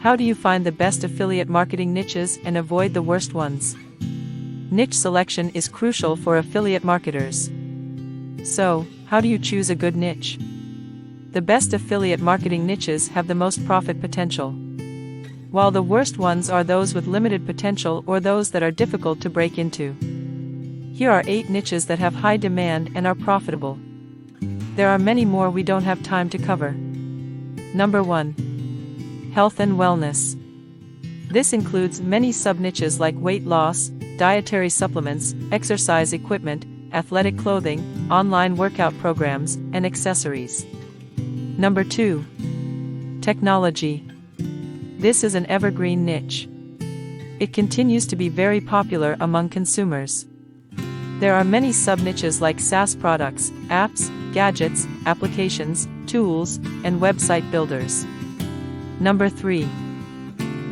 How do you find the best affiliate marketing niches and avoid the worst ones? Niche selection is crucial for affiliate marketers. So, how do you choose a good niche? The best affiliate marketing niches have the most profit potential, while the worst ones are those with limited potential or those that are difficult to break into. Here are 8 niches that have high demand and are profitable. There are many more we don't have time to cover. Number 1. Health and wellness. This includes many sub-niches like weight loss, dietary supplements, exercise equipment, athletic clothing, online workout programs, and accessories. Number 2. Technology. This is an evergreen niche. It continues to be very popular among consumers. There are many sub-niches like SaaS products, apps, gadgets, applications, tools, and website builders. Number 3.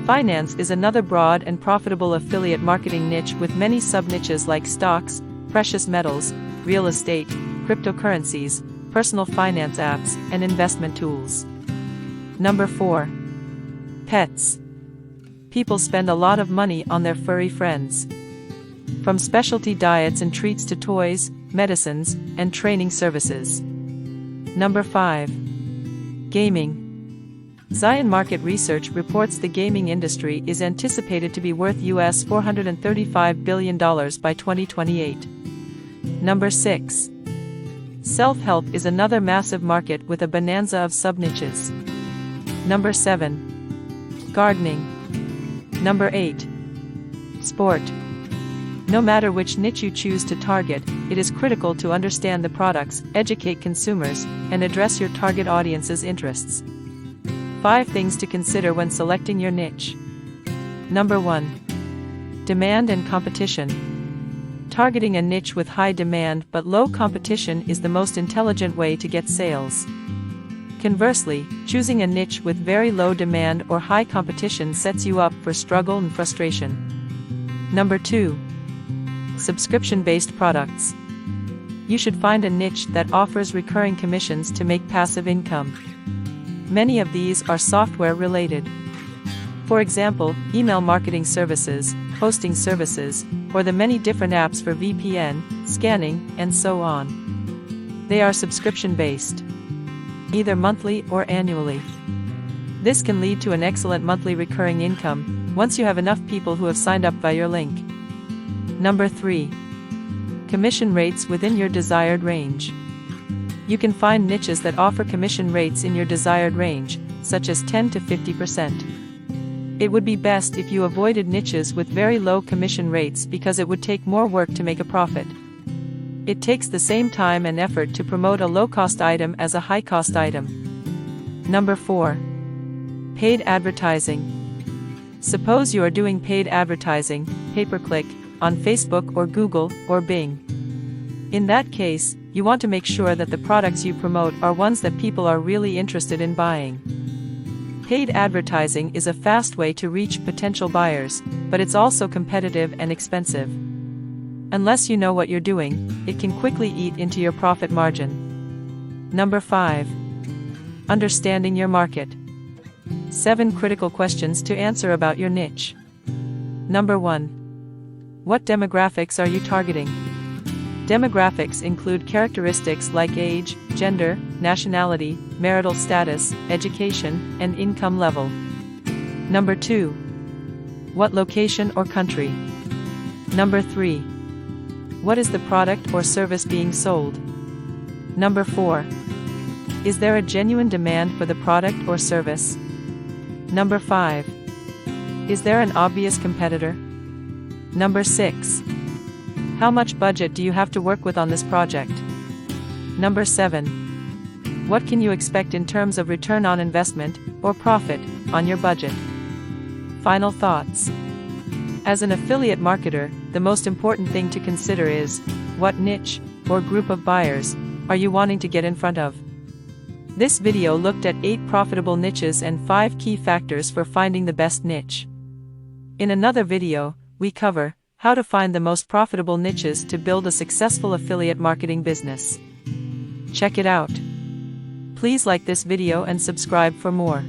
Finance is another broad and profitable affiliate marketing niche with many sub-niches like stocks, precious metals, real estate, cryptocurrencies, personal finance apps, and investment tools. Number 4. Pets. People spend a lot of money on their furry friends. From specialty diets and treats to toys, medicines, and training services. Number 5. Gaming. Zion Market Research reports the gaming industry is anticipated to be worth US $435 billion by 2028. Number 6. Self-help is another massive market with a bonanza of sub-niches. Number 7. Gardening. Number 8. Sport. No matter which niche you choose to target, it is critical to understand the products, educate consumers, and address your target audience's interests. 5 things to consider when selecting your niche. Number 1. Demand and competition. Targeting a niche with high demand but low competition is the most intelligent way to get sales. Conversely, choosing a niche with very low demand or high competition sets you up for struggle and frustration. Number 2. Subscription-based products. You should find a niche that offers recurring commissions to make passive income. Many of these are software-related. For example, email marketing services, hosting services, or the many different apps for VPN, scanning, and so on. They are subscription-based, either monthly or annually. This can lead to an excellent monthly recurring income, once you have enough people who have signed up via your link. Number 3. Commission rates within your desired range. You can find niches that offer commission rates in your desired range, such as 10 to 50%. It would be best if you avoided niches with very low commission rates because it would take more work to make a profit. It takes the same time and effort to promote a low-cost item as a high-cost item. Number 4. Paid advertising. Suppose you are doing paid advertising, pay-per-click, on Facebook or Google or Bing. In that case, you want to make sure that the products you promote are ones that people are really interested in buying. Paid advertising is a fast way to reach potential buyers, but it's also competitive and expensive. Unless you know what you're doing, it can quickly eat into your profit margin. Number 5. Understanding your market. 7 critical questions to answer about your niche. Number 1. What demographics are you targeting? Demographics include characteristics like age, gender, nationality, marital status, education, and income level. Number 2. What location or country? Number 3. What is the product or service being sold? Number 4. Is there a genuine demand for the product or service? Number 5. Is there an obvious competitor? Number 6. How much budget do you have to work with on this project? Number 7. What can you expect in terms of return on investment, or profit, on your budget? Final thoughts. As an affiliate marketer, the most important thing to consider is, what niche, or group of buyers, are you wanting to get in front of? This video looked at 8 profitable niches and 5 key factors for finding the best niche. In another video, we cover how to find the most profitable niches to build a successful affiliate marketing business. Check it out. Please like this video and subscribe for more.